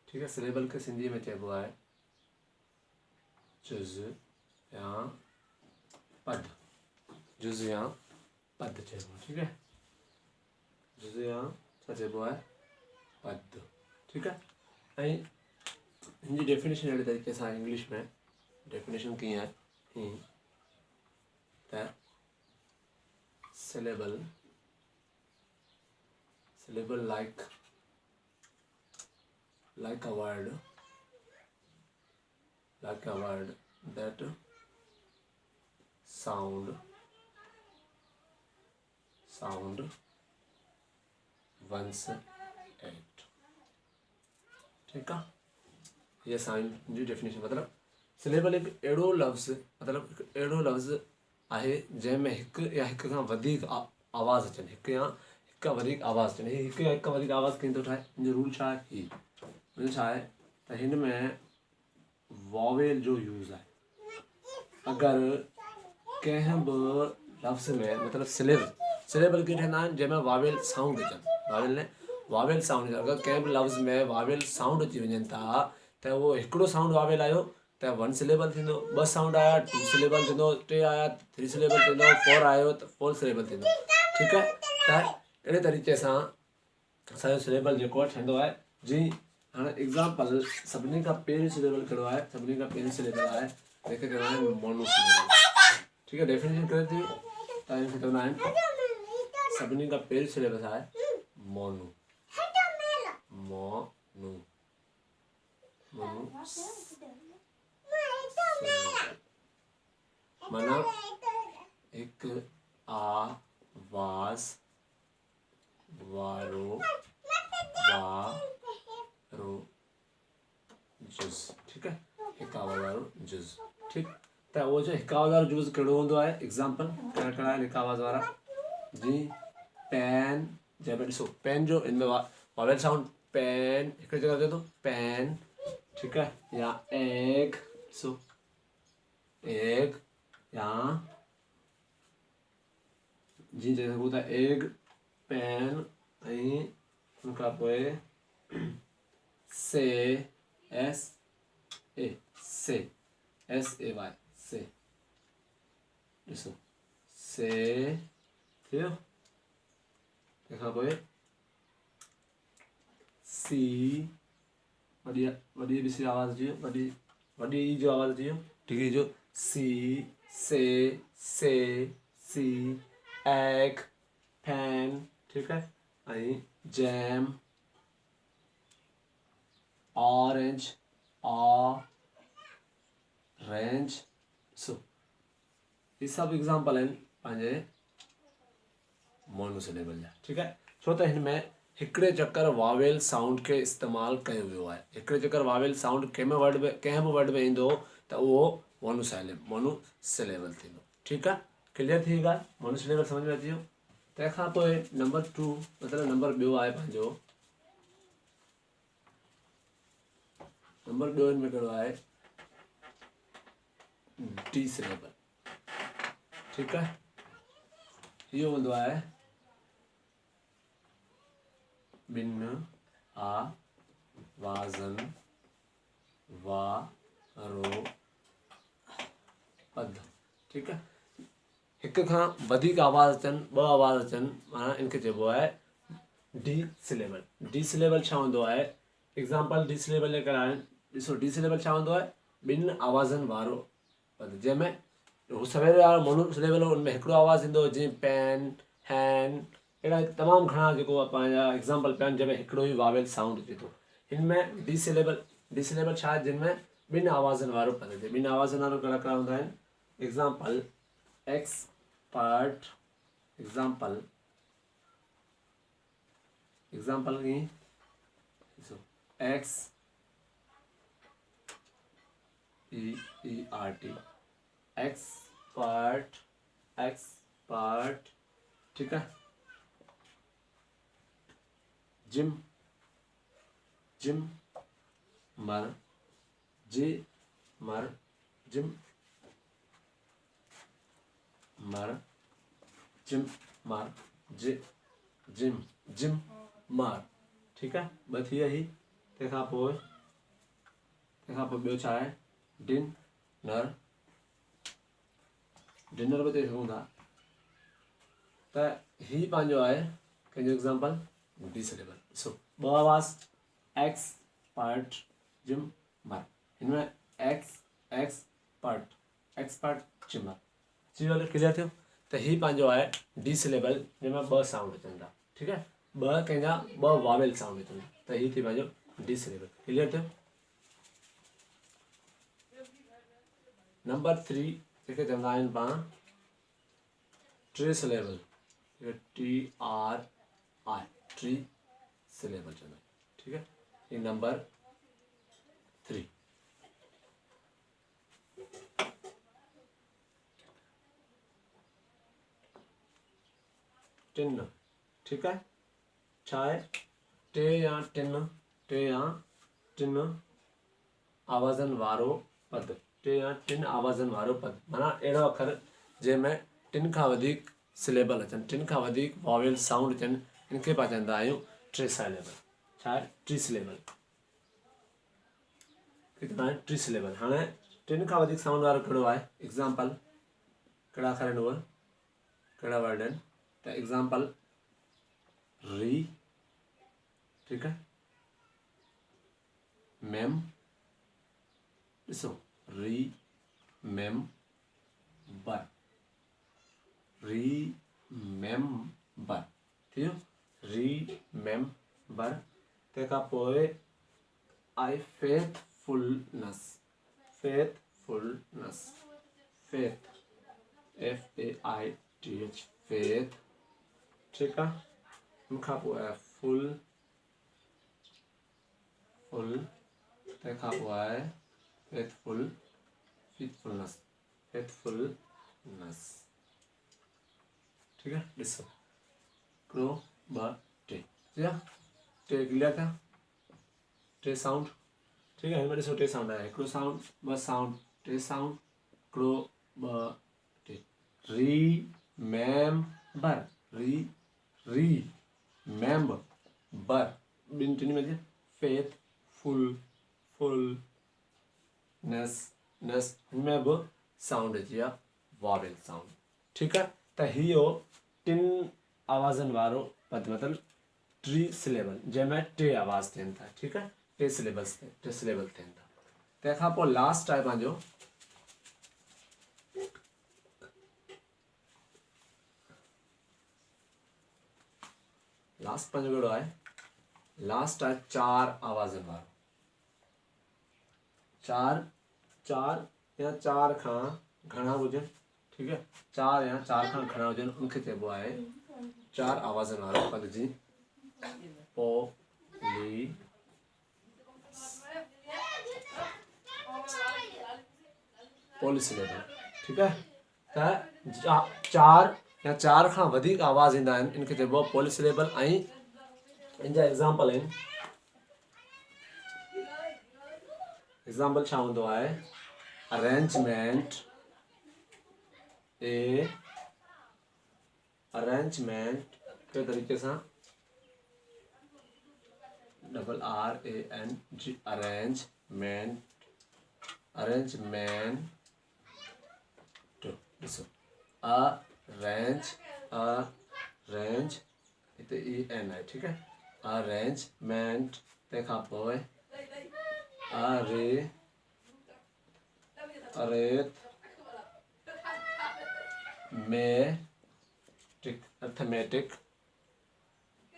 ठीक है। सिलेबल खे सिंधी में चइबो आहे जुज़ या पद, जुज़ या पद चइबो आहे। ठीक है, जुज़ या छा चइबो आहे पद। ठीक है। ऐं हिनजी डेफिनेशन अहिड़े तरीक़े सां इंग्लिश में डेफिनेशन कीअं आहे हीअं त syllable like a word that sound once eight। ठीक है, ये साइन जी डेफिनेशन मतलब सिलेबल एक अहिड़ो लफ़्ज़ मतलब एक अहिड़ो लफ़्ज़ आहे जंहिंमें हिकु या हिकु खां वधीक आवाज़ अचनि, हिकु या हिकु खां वधीक आवाज़ अचनि। हिकु या हिकु खां वधीक आवाज़ कीअं थो ठाहे, हिनजो रूल छा आहे ही, हुन छा आहे त हिन में वॉवेल जो यूज़ आहे। अगरि कंहिं बि लफ़्ज़ में मतिलबु सिलेबल कीअं ठहंदा आहिनि जंहिंमें वावेल साउंड अचनि, वावेल साउंड। अगरि कंहिं बि लफ़्ज़ में वावेल साउंड अची वञनि था त उहो हिकिड़ो साउंड वावेल आयो त 1 सिलेबल थींदो, 2 साउंड आया 2 सिलेबल थींदो, 3 आया 3 सिलेबल थींदो, 4 आयो त 4 सिलेबल थींदो। ठीक है, त अहिड़े तरीक़े सां असांजो सिलेबल जेको आहे ठहंदो आहे। जीअं हाणे एग्ज़ाम्पल सभिनी खां पहिरीं सिलेबल कहिड़ो आहे, सभिनी खां पहिरीं सिलेबल आहे जंहिंखे चवंदा आहिनि मोनो सिलेबल। ठीक है, डेफिनेशन करे थी त हिनखे चवंदा आहिनि सभिनी खां पहिरीं सिलेबस आहे मोनो। मोनो माना एक आवाज़ वारो जुज़। ठीक है, एक आवाज़ वारो जुज़। ठीक, त उहो जो हिकु आवाज़ वारो जुज़ कहिड़ो हूंदो आहे, एग्ज़ाम्पल कहिड़ा कहिड़ा आहिनि हिकु आवाज़ वारा, जी पेन, जंहिंमें ॾिसो पेन जो इनमें वावेल साउंड पेन हिकिड़ी जगह ते थो पेन। ठीक है, या एग, सो एग या जी चई सघूं था एग पेन। ऐं उनखां पोइ से एस ए वाई से, ॾिसो से थियो, तंहिंखां पोइ सी वॾी बि सी आवाज़ अची वियो, वॾी जो आवाज़ अची वियो। ठीक है, जो सी सी एग फैन। ठीक है, ऐं जैम ऑरेंज ऑरेंज। सो ये सब एग्जाम्पल आहिनि पंहिंजे मोनो सिलेबल जा। ठीक है, छो त हिन में हिकिड़े चक्कर वावेल साउंड के इस्तेमालु कयो वियो आहे। हिकिड़े चक्कर वावेल साउंड कंहिं बि वर्ड में ईंदो त उहो मोनो सिलेबल थींदो। ठीक आहे, क्लियर थी ॻाल्हि, मोनो सिलेबल सम्झ में अची वियो। तंहिंखां पोइ नंबर 2 मतिलबु नंबर ॿियो आहे पंहिंजो, नंबर ॿियो हिन में कहिड़ो आहे डी सिलेबल। ठीक आहे, इहो हूंदो आहे ॿिनि आवाज़नि वारो पद। ठीक है, हिक खां वधीक आवाज़ अचनि, 2 आवाज़ अचनि, माना इनखे चइबो आहे डी सिलेबल। डी सिलेबल छा हूंदो आहे, एग्ज़ाम्पल डी सिलेबल जे कहिड़ा आहिनि, ॾिसो डी सिलेबल छा हूंदो आहे, 2 आवाज़नि वारो पद, जंहिंमें हू सवेरे वारो मोनो सिलेबल उनमें हिकिड़ो आवाज़ ईंदो, जीअं पेन हैन, अहिड़ा तमामु घणा जेको आहे पंहिंजा एग्ज़ाम्पल पिया आहिनि जंहिंमें हिकिड़ो ई वावेल साउंड अचे थो। हिन में डी सिलेबल छा आहे, जिन में 2 आवाज़नि वारो पद अचे। 2 आवाज़नि वारो कहिड़ा कहिड़ा हूंदा आहिनि, एग्ज़ाम्पल एक्सपर्ट, एग्ज़ाम्पल ईअं ॾिसो x E R tea expert. ठीक है, जिम मर जिम मर। ठीक है, ॿ थी वई। तंहिंखां पोइ तंहिंखां पोइ ॿियो छा आहे डिनर डिनर बि चई सघूं था त ही पंहिंजो आहे कंहिंजो एग्ज़ाम्पल डी सिलेबल ॾिसो ॿ आवाज़ एक्स पर्ट जिमर हिन में एक्सपर्ट जिमर अची वियो क्लियर थियो त ही पंहिंजो आहे डी सिलेबल जंहिंमें ॿ साउंड अचनि था ठीकु आहे ॿ कंहिंजा ॿ वावेल साउंड अचनि था त ही थी पंहिंजो डी सिलेबल क्लियर थियो नंबर 3 जेके चवंदा आहिनि पाण टे सिलेबल TRI टी सिलेबल चवंदा आहिनि ठीकु आहे ये नंबर 3 टिन ठीकु आहे छा आहे टे या टिन आवाज़नि वारो पद टे या टिन आवाज़नि वारो पद माना अहिड़ो अखर जंहिंमें टिन खां वधीक सिलेबल अचनि टिन खां वधीक वॉवेल साउंड अचनि इनखे पाण चवंदा आहियूं टे सिलेबल छा आहे टी सिलेबल टी सिलेबल हाणे टिन खां वधीक साउंड वारो कहिड़ो आहे एग्ज़ाम्पल कहिड़ा अखर आहिनि उहे कहिड़ा वर्ड आहिनि त एग्ज़ाम्पल री ठीकु आहे मैम ॾिसो री मैम बर रिमेम्बर थी वियो रिमेम्बर तंहिंखां पोइ आई फेथफुलनेस फेथ FAITH फेथ ठीकु आहे हुनखां पोइ आहे फुल तंहिंखां पोइ आहे फेथफुलनेस ठीकु आहे ॾिसो हिकिड़ो ॿ टे ठीकु आहे टे क्लियर थिया टे साउंड ठीकु आहे हिन में ॾिसो टे साउंड आहे हिकिड़ो साउंड ॿ साउंड टे साउंड हिकिड़ो ॿ टे रिमेम्बर ॿिनि टिनि में फेथफुलनेस हिन में बि साउंड अची विया वॉवेल साउंड ठीकु आहे त इहो टिन आवाज़नि वारो पद मतिलबु टी सिलेबल जंहिंमें टे आवाज़ थियनि था ठीकु आहे टे सिलेबल थियनि था तंहिंखां पोइ लास्ट आहे पंहिंजो लास्ट पंहिंजो कहिड़ो आहे लास्ट आहे चार आवाज़नि वारो चार या चार खां घणा हुजनि ठीकु आहे चार या चार खां घणा हुजनि उनखे चइबो आहे चार आवाज़नि वारो पद जी पॉलीसिलेबल ठीकु आहे त चार या चार खां वधीक आवाज़ ईंदा आहिनि इनखे चइबो आहे पॉलीसिलेबल ऐं इन जा एग्ज़ाम्पल आहिनि एग्ज़ाम्पल छा हूंदो आहे अरेंजमेंट के तरीक़े सां RANG अरेंजमेंट ॾिसो अरेंज हिते EN आहे ठीकु आहे अरेंजमेंट तंहिंखां पोइ अर्थमेटिक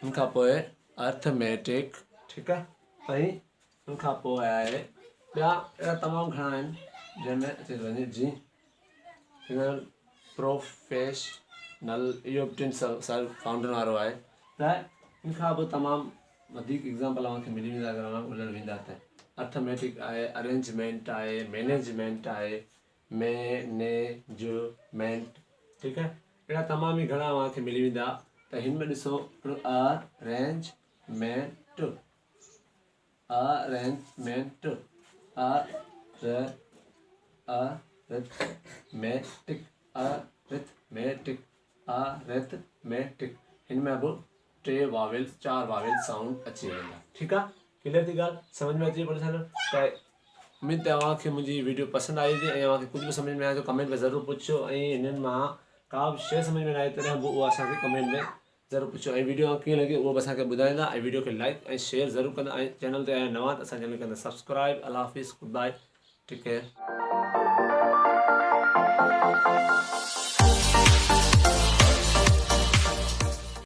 हुनखां पोइ अर्थमेटिक ठीकु आहे ऐं हुनखां पोइ आहे ॿिया अहिड़ा तमामु घणा आहिनि जंहिंमें अची वञे जीअं प्रोफेशनल इहो बि टिनि साउंडनि वारो आहे त हिनखां पोइ तमामु वधीक एग्ज़ाम्पल तव्हांखे मिली वेंदा अगरि ॻोल्हणु वेंदा त अर्थमेटिक आहे अरेंजमेंट आहे मैनेजमेंट आहे मैनेजमेंट ठीकु आहे अहिड़ा तमामु ई घणा तव्हांखे मिली वेंदा त हिन में ॾिसो अरेंजमेंट अरिथमेटिक हिन में बि टे वावेल चार वावेल साउंड अची वेंदा ठीकु आहे क्लियर थी ॻाल्हि समझ में अची पड़े त उम्मीद तव्हांखे मुंहिंजी वीडियो पसंदि आई हुजे ऐं तव्हांखे कुझु बि सम्झ में आयो त कमेंट में ज़रूरु पुछो ऐं हिननि मां का बि शइ सम्झ में न आई तॾहिं बि उहा असांखे कमेंट में ज़रूरु पुछो ऐं वीडियो कीअं लॻी उहो बि असांखे ॿुधाईंदा ऐं वीडियो खे लाइक ऐं शेयर ज़रूरु कंदा ऐं चैनल ते आया नवां त असां चैनल खे कंदा सब्सक्राइब। अल्लाह हाफ़िज़, गुड बाय, टेक केयर।